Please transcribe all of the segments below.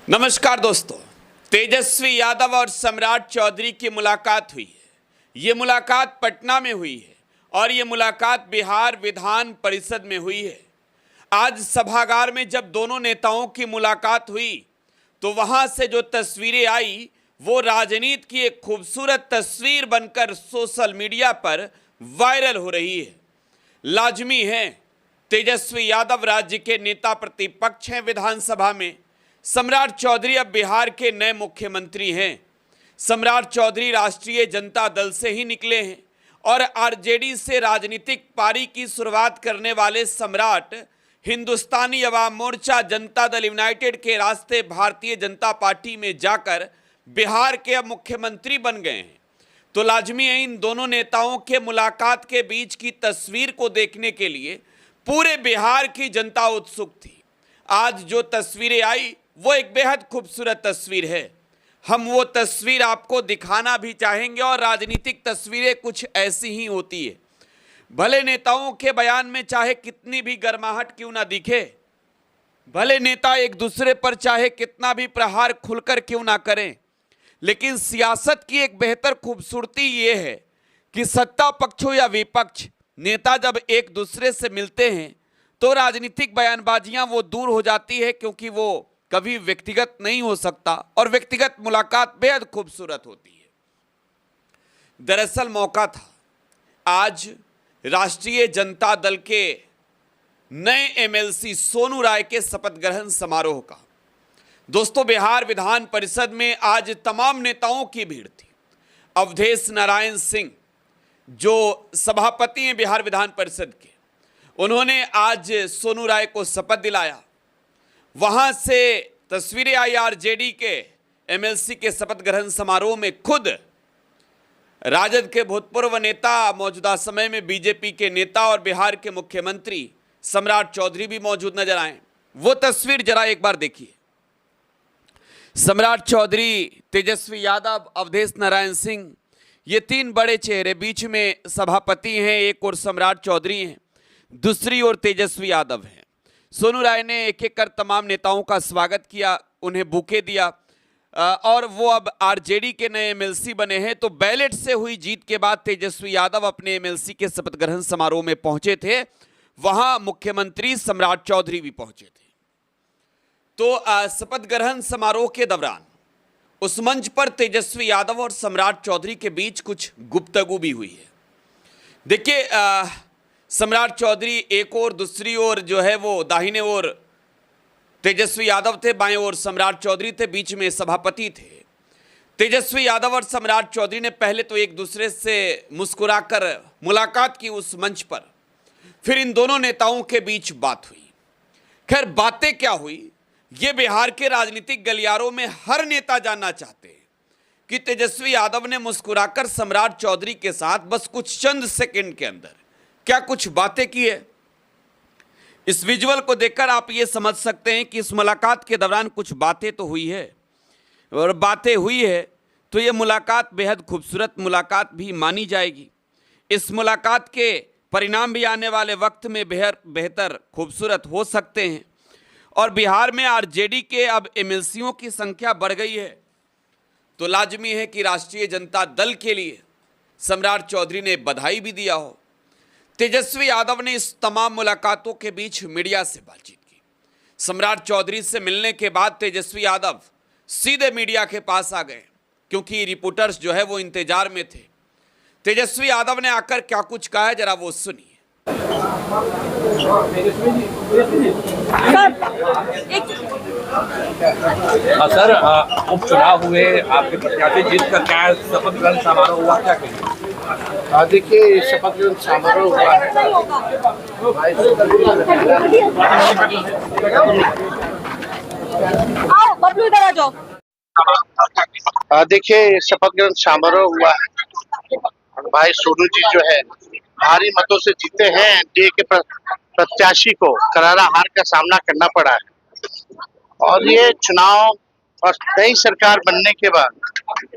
नमस्कार दोस्तों, तेजस्वी यादव और सम्राट चौधरी की मुलाकात हुई है। ये मुलाकात पटना में हुई है और ये मुलाकात बिहार विधान परिषद में हुई है। आज सभागार में जब दोनों नेताओं की मुलाकात हुई तो वहां से जो तस्वीरें आई वो राजनीति की एक खूबसूरत तस्वीर बनकर सोशल मीडिया पर वायरल हो रही है। लाजमी है, तेजस्वी यादव राज्य के नेता प्रतिपक्ष हैं विधानसभा में। सम्राट चौधरी अब बिहार के नए मुख्यमंत्री हैं। सम्राट चौधरी राष्ट्रीय जनता दल से ही निकले हैं और आरजेडी से राजनीतिक पारी की शुरुआत करने वाले सम्राट हिंदुस्तानी अवाम मोर्चा जनता दल यूनाइटेड के रास्ते भारतीय जनता पार्टी में जाकर बिहार के अब मुख्यमंत्री बन गए हैं। तो लाजमी है, इन दोनों नेताओं के मुलाकात के बीच की तस्वीर को देखने के लिए पूरे बिहार की जनता उत्सुक थी। आज जो तस्वीरें आई वो एक बेहद खूबसूरत तस्वीर है। हम वो तस्वीर आपको दिखाना भी चाहेंगे और राजनीतिक तस्वीरें कुछ ऐसी ही होती है। भले नेताओं के बयान में चाहे कितनी भी गर्माहट क्यों ना दिखे, भले नेता एक दूसरे पर चाहे कितना भी प्रहार खुलकर क्यों ना करें, लेकिन सियासत की एक बेहतर खूबसूरती ये है कि सत्ता पक्ष हो या विपक्ष, नेता जब एक दूसरे से मिलते हैं तो राजनीतिक बयानबाजियां वो दूर हो जाती है, क्योंकि वो कभी व्यक्तिगत नहीं हो सकता और व्यक्तिगत मुलाकात बेहद खूबसूरत होती है। दरअसल मौका था आज राष्ट्रीय जनता दल के नए एमएलसी सोनू राय के शपथ ग्रहण समारोह का। दोस्तों, बिहार विधान परिषद में आज तमाम नेताओं की भीड़ थी। अवधेश नारायण सिंह जो सभापति हैं बिहार विधान परिषद के, उन्होंने आज सोनू राय को शपथ दिलाया। वहां से तस्वीरें आई आरजेडी के एमएलसी के शपथ ग्रहण समारोह में खुद राजद के भूतपूर्व नेता, मौजूदा समय में बीजेपी के नेता और बिहार के मुख्यमंत्री सम्राट चौधरी भी मौजूद नजर आए। वो तस्वीर जरा एक बार देखिए। सम्राट चौधरी, तेजस्वी यादव, अवधेश नारायण सिंह, ये तीन बड़े चेहरे। बीच में सभापति हैं एक और सम्राट चौधरी हैं, दूसरी ओर तेजस्वी यादव हैं। सोनू राय ने एक एक कर तमाम नेताओं का स्वागत किया, उन्हें बुके दिया और वो अब आरजेडी के नए एमएलसी बने हैं। तो बैलेट से हुई जीत के बाद तेजस्वी यादव अपने एमएलसी के शपथ ग्रहण समारोह में पहुंचे थे। वहां मुख्यमंत्री सम्राट चौधरी भी पहुंचे थे। तो शपथ ग्रहण समारोह के दौरान उस मंच पर तेजस्वी यादव और सम्राट चौधरी के बीच कुछ गुफ्तगू भी हुई है। देखिए, सम्राट चौधरी एक और, दूसरी ओर जो है वो दाहिने ओर तेजस्वी यादव थे, बाएं ओर सम्राट चौधरी थे, बीच में सभापति थे। तेजस्वी यादव और सम्राट चौधरी ने पहले तो एक दूसरे से मुस्कुराकर मुलाकात की उस मंच पर, फिर इन दोनों नेताओं के बीच बात हुई। खैर, बातें क्या हुई ये बिहार के राजनीतिक गलियारों में हर नेता जानना चाहते हैं कि तेजस्वी यादव ने मुस्कुराकर सम्राट चौधरी के साथ बस कुछ चंद सेकंड के अंदर क्या कुछ बातें की है। इस विजुअल को देखकर आप ये समझ सकते हैं कि इस मुलाकात के दौरान कुछ बातें तो हुई है, और बातें हुई है तो ये मुलाकात बेहद खूबसूरत मुलाकात भी मानी जाएगी। इस मुलाकात के परिणाम भी आने वाले वक्त में बेहतर खूबसूरत हो सकते हैं। और बिहार में आरजेडी के अब एमएलसीओं की संख्या बढ़ गई है, तो लाजमी है कि राष्ट्रीय जनता दल के लिए सम्राट चौधरी ने बधाई भी दिया हो। तेजस्वी यादव ने इस तमाम मुलाकातों के बीच मीडिया से बातचीत की। सम्राट चौधरी से मिलने के बाद तेजस्वी यादव सीधे मीडिया के पास आ गए, क्योंकि रिपोर्टर्स जो है वो इंतजार में थे। तेजस्वी यादव ने आकर क्या कुछ कहा है, जरा वो सुनिए। सर, उपचुनाव हुए, आपके प्रत्याशी जीत कर क्या शपथ ग्रहण समारोह हुआ, क्या कहेंगे? देखिए, शपथ ग्रहण समारोह हुआ है। देखिए, शपथ ग्रहण समारोह हुआ है। भाई सोनू जी जो है भारी मतों से जीते हैं। एनडीए के प्रत्याशी को करारा हार का सामना करना पड़ा है और ये चुनाव और नई सरकार बनने के बाद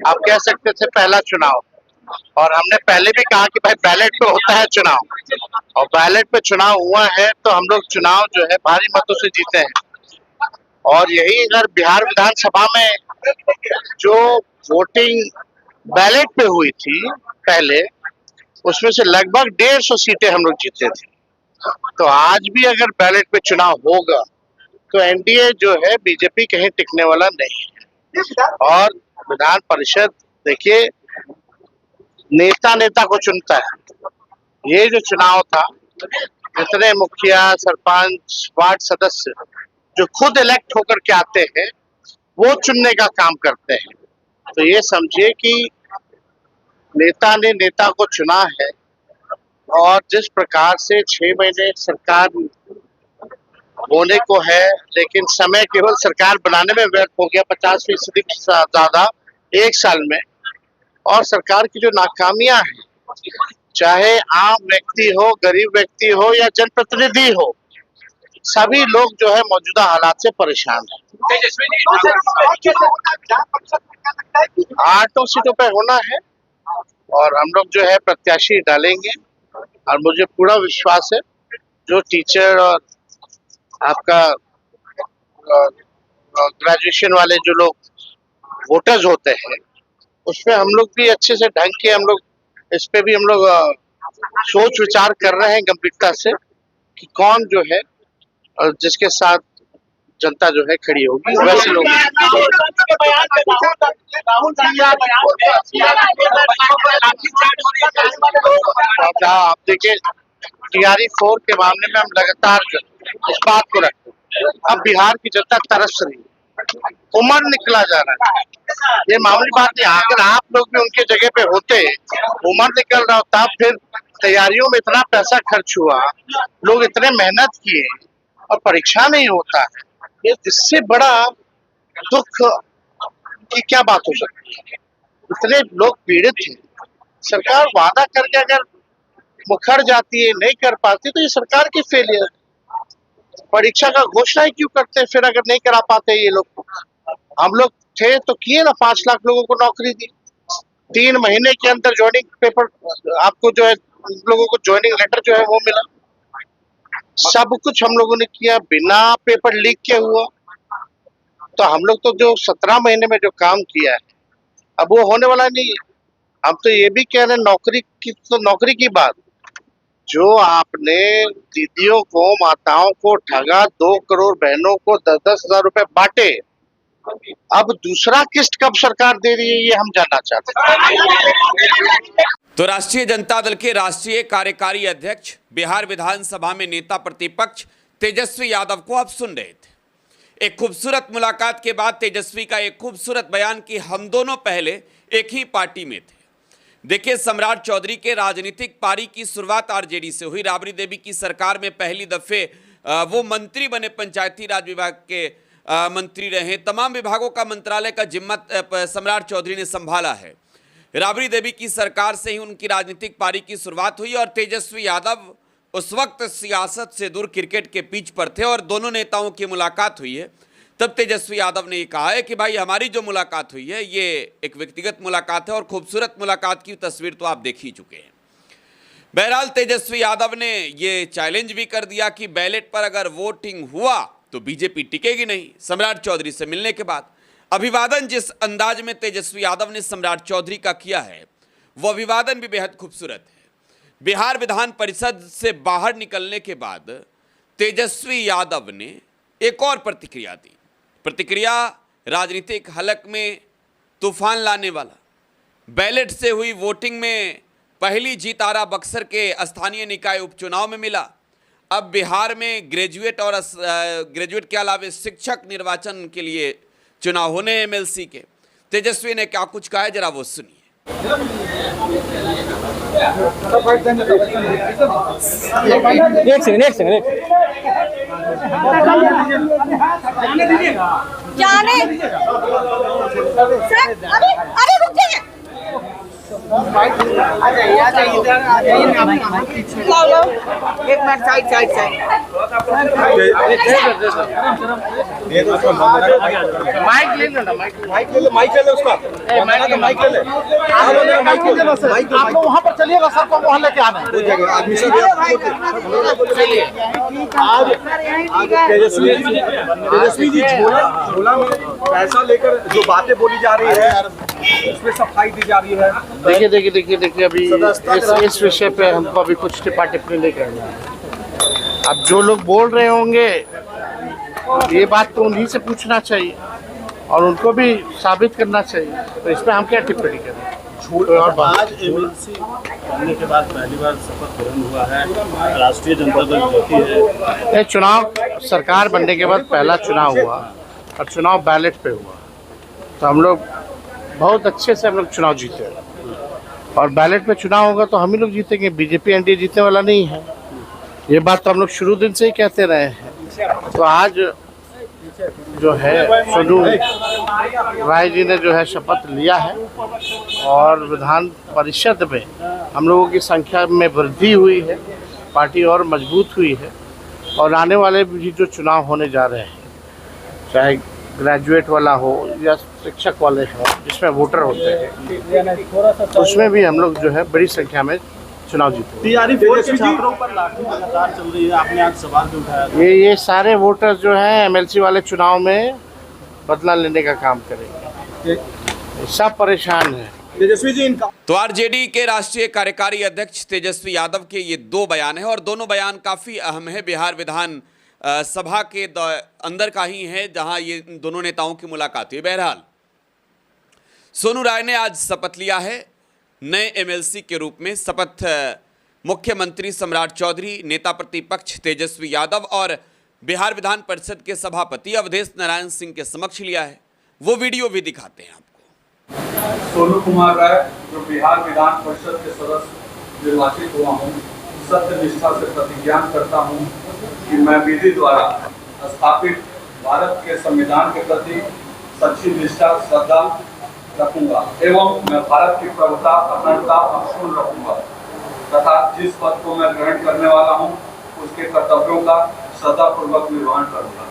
आप कह सकते थे पहला चुनाव, और हमने पहले भी कहा कि भाई बैलेट पे होता है चुनाव, और बैलेट पे चुनाव हुआ है तो हम लोग चुनाव जो है भारी मतों से जीते हैं। और यही अगर बिहार विधानसभा में जो वोटिंग बैलेट पे हुई थी पहले, उसमें से लगभग 150 सीटें हम लोग जीते थे। तो आज भी अगर बैलेट पे चुनाव होगा तो एनडीए जो है बीजेपी कहीं टिकने वाला नहीं है। और विधान परिषद देखिए, नेता नेता को चुनता है। ये जो चुनाव था, इतने मुखिया, सरपंच, वार्ड सदस्य जो खुद इलेक्ट होकर के आते हैं, वो चुनने का काम करते हैं। तो ये समझिए कि नेता ने नेता को चुना है। और जिस प्रकार से 6 महीने सरकार होने को है, लेकिन समय केवल सरकार बनाने में व्यर्थ हो गया 50% से ज्यादा 1 साल में। और सरकार की जो नाकामियां हैं, चाहे आम व्यक्ति हो, गरीब व्यक्ति हो या जनप्रतिनिधि हो, सभी लोग जो है मौजूदा हालात से परेशान हैं। 8 सीटों पे होना है और हम लोग जो है प्रत्याशी डालेंगे। और मुझे पूरा विश्वास है, जो टीचर और आपका ग्रेजुएशन वाले जो लोग वोटर्स होते हैं, उसमें हम लोग भी अच्छे से ढंग के हम लोग इस पे भी हम लोग सोच विचार कर रहे हैं गंभीरता से कि कौन जो है और जिसके साथ जनता जो है खड़ी होगी, वैसे लोग। आप देखिए, TRE-4 के मामले में हम लगातार इस बात को रखते हैं। अब बिहार की जनता तरस रही है, उमर निकला जा रहा है। ये मामूली बात नहीं। अगर आप लोग भी उनके जगह पे होते, उमर निकल रहा होता, फिर तैयारियों में इतना पैसा खर्च हुआ, लोग इतने मेहनत किए और परीक्षा नहीं होता है, ये इससे बड़ा दुख की क्या बात हो सकती है। इतने लोग पीड़ित हैं। सरकार वादा करके अगर मुखर जाती है, नहीं कर पाती, तो ये सरकार की फेलियर। परीक्षा का घोषणा ही क्यों करते हैं फिर, अगर नहीं करा पाते ये लोग। हम लोग थे तो किए ना, 5 लाख लोगों को नौकरी दी। 3 महीने के अंदर ज्वाइनिंग पेपर आपको जो है, लोगों को ज्वाइनिंग लेटर जो है वो मिला। सब कुछ हम लोगों ने किया, बिना पेपर लीक के हुआ। तो हम लोग तो जो 17 महीने में जो काम किया है, अब वो होने वाला नहीं है। हम तो ये भी कह रहे हैं, नौकरी की बात, जो आपने दीदियों को, माताओं को ठगा, 2 करोड़ बहनों को 10-10 हजार रुपए बांटे, अब दूसरा किस्त कब सरकार दे रही है, ये हम जानना चाहते हैं। तो राष्ट्रीय जनता दल के राष्ट्रीय कार्यकारी अध्यक्ष, बिहार विधानसभा में नेता प्रतिपक्ष तेजस्वी यादव को आप सुन रहे थे। एक खूबसूरत मुलाकात के बाद तेजस्वी का एक खूबसूरत बयान कि हम दोनों पहले एक ही पार्टी में थे। देखिए, सम्राट चौधरी के राजनीतिक पारी की शुरुआत आरजेडी से हुई। राबड़ी देवी की सरकार में पहली दफे वो मंत्री बने, पंचायती राज विभाग के मंत्री रहे। तमाम विभागों का मंत्रालय का जिम्मा सम्राट चौधरी ने संभाला है। राबड़ी देवी की सरकार से ही उनकी राजनीतिक पारी की शुरुआत हुई और तेजस्वी यादव उस वक्त सियासत से दूर क्रिकेट के पिच पर थे और दोनों नेताओं की मुलाकात हुई है। तब तेजस्वी यादव ने ये कहा है कि भाई, हमारी जो मुलाकात हुई है ये एक व्यक्तिगत मुलाकात है और खूबसूरत मुलाकात की तस्वीर तो आप देख ही चुके हैं। बहरहाल तेजस्वी यादव ने ये चैलेंज भी कर दिया कि बैलेट पर अगर वोटिंग हुआ तो बीजेपी टिकेगी नहीं। सम्राट चौधरी से मिलने के बाद अभिवादन जिस अंदाज में तेजस्वी यादव ने सम्राट चौधरी का किया है, वो अभिवादन भी बेहद खूबसूरत है। बिहार विधान परिषद से बाहर निकलने के बाद तेजस्वी यादव ने एक और प्रतिक्रिया दी। प्रतिक्रिया राजनीतिक हलक में तूफान लाने वाला। बैलेट से हुई वोटिंग में पहली जीत आरा बक्सर के स्थानीय निकाय उपचुनाव में मिला। अब बिहार में ग्रेजुएट और ग्रेजुएट के अलावा शिक्षक निर्वाचन के लिए चुनाव होने हैं एमएलसी के। तेजस्वी ने क्या कुछ कहा है, जरा वो सुनिए। जाने सर, अरे रुक जाइए। एक minute side side side mic ले लो ना माइक ले लो उसका माइक ले लो सर आप लोग वहाँ पर चलिएगा सर को वहाँ लेके आना चलिए आज तेजस्वी जी झोला में पैसा लेकर जो बातें बोली जा रही है उसमें सफाई दी जा रही है। देखिए अभी इस विषय पे हमको अभी कुछ टिप्पणी नहीं करना है। अब जो लोग बोल रहे होंगे ये बात तो उन्हीं से पूछना चाहिए और उनको भी साबित करना चाहिए, तो इसमें हम क्या टिप्पणी करें। आज एमएलसी बनने के बाद पहली बार शपथ ग्रहण हुआ है, राष्ट्रीय जनता दल जीती है। ये चुनाव सरकार बनने के बाद पहला चुनाव हुआ और चुनाव बैलेट पे हुआ, तो हम लोग बहुत अच्छे से हम लोग चुनाव जीते और बैलेट में चुनाव होगा तो हम ही लोग जीतेंगे, बीजेपी एनडीए जीतने वाला नहीं है। ये बात तो हम लोग शुरू दिन से ही कहते रहे हैं। तो आज जो है सोनू राय जी ने जो है शपथ लिया है और विधान परिषद में हम लोगों की संख्या में वृद्धि हुई है, पार्टी और मजबूत हुई है और आने वाले भी जो चुनाव होने जा रहे हैं, चाहे ग्रेजुएट वाला हो या शिक्षक वाले हो जिसमें वोटर होते हैं, उसमें भी हम लोग जो है बड़ी संख्या में चुनाव जीते। तैयारी छात्रों पर लाठी लगातार चल रही है, आपने आज सवाल भी उठाया था। ये सारे वोटर जो हैं एमएलसी वाले चुनाव में बदला लेने का काम करेंगे, सब परेशान हैं। तेजस्वी जी इनका तो आरजेडी के राष्ट्रीय कार्यकारी अध्यक्ष तेजस्वी यादव के ये दो बयान हैं और दोनों बयान काफ़ी अहम है। बिहार विधान सभा के अंदर का ही है जहां ये दोनों नेताओं की मुलाकात हुई। बहरहाल सोनू राय ने आज शपथ लिया है नए एमएलसी के रूप में। शपथ मुख्यमंत्री सम्राट चौधरी, नेता प्रतिपक्ष तेजस्वी यादव और बिहार विधान परिषद के सभापति अवधेश नारायण सिंह के समक्ष लिया है। वो वीडियो भी दिखाते हैं आपको। सोनू कुमार राय, जो बिहार विधान परिषद के सदस्य निर्वाचित हुआ हूँ, सत्य निष्ठा से प्रतिज्ञा करता हूँ कि मैं विधि द्वारा स्थापित भारत के संविधान के प्रति सच्ची निष्ठा श्रद्धा रखूंगा एवं मैं भारत की प्रभुता अखंडता अक्षुण्ण रखूंगा तथा जिस पद को मैं ग्रहण करने वाला हूं उसके कर्तव्यों का श्रद्धापूर्वक निर्वहन करूंगा।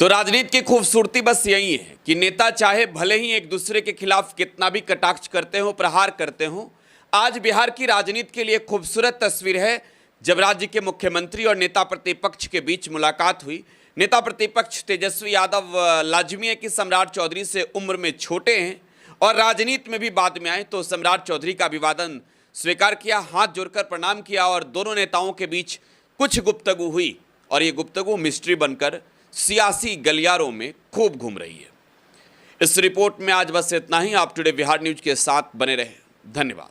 तो राजनीति की खूबसूरती बस यही है कि नेता चाहे भले ही एक दूसरे के खिलाफ कितना भी कटाक्ष करते हो, प्रहार करते हो, आज बिहार की राजनीति के लिए खूबसूरत तस्वीर है जब राज्य के मुख्यमंत्री और नेता प्रतिपक्ष के बीच मुलाकात हुई। नेता प्रतिपक्ष तेजस्वी यादव लाजमी है कि सम्राट चौधरी से उम्र में छोटे हैं और राजनीति में भी बाद में आए, तो सम्राट चौधरी का अभिवादन स्वीकार किया, हाथ जोड़कर प्रणाम किया और दोनों नेताओं के बीच कुछ गुफ्तगू हुई और ये गुफ्तगू मिस्ट्री बनकर सियासी गलियारों में खूब घूम रही है। इस रिपोर्ट में आज बस इतना ही। आप टुडे बिहार न्यूज के साथ बने रहे। धन्यवाद।